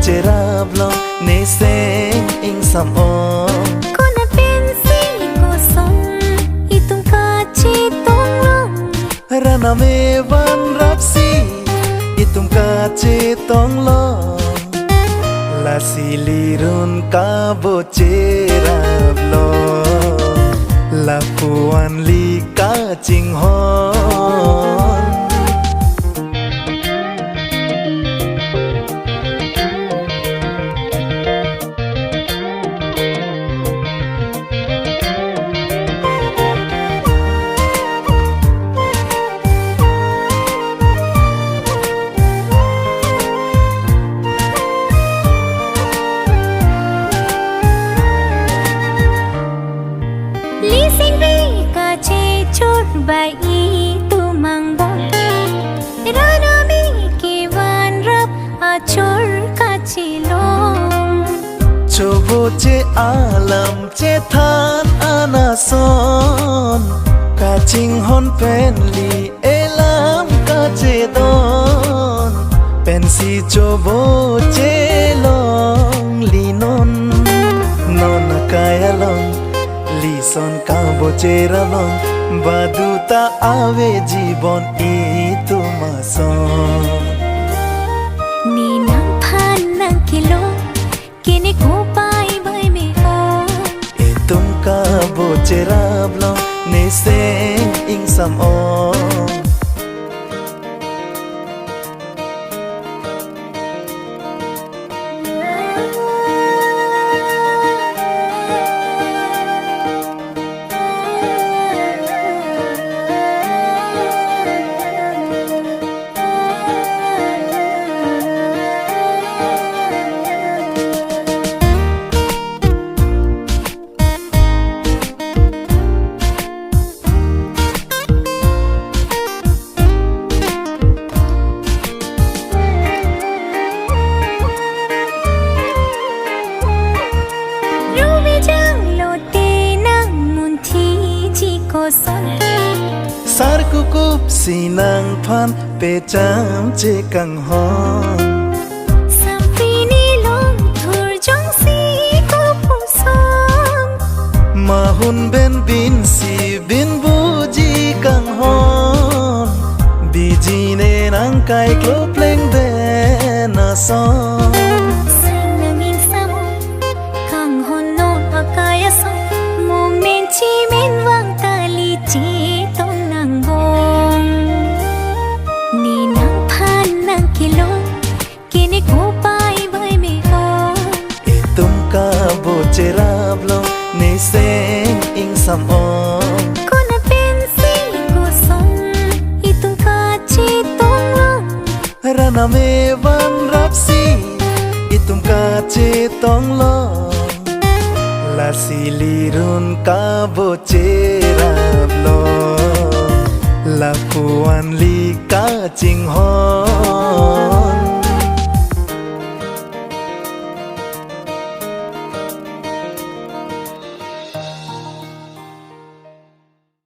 chế rap lòng nê sen in sam o con là bên si cô sống y tung ca chi tung lòng rana me van rap si itum ka che tong lo la silirun ka bo che rap lo la puan li ka ching hon bài y tu mang bom rana mi ki van rap a chor ka chi long chobo che alam che than ana son ka ching hon pen li elam ka che don pen si chobo che long li non non kaya long li son ka bo che ra long baduta ave Jibon itu mason ni nang phan nang kilo kini ko pai bai me o itum ka bo cherab lo ne sen ing sam o sar kukup sinang phan pe cham che kang hon sampini long thur jong si ko pusong mahun ben bin si bin buji kang hon biji ne nang kai klop leng de na song sanangin samo kang hon no akaya so momen chi men wang tali chi tong nang bong ni nang phan nang kilo kini ko pai bai me ho itum ka bo che rap lo ne sen ing sam o con là bên si cô sống itum ka chi tong long rana me van rap si itum ka che tong lo la silirun ka bo che rap lo la puan li ka ching hon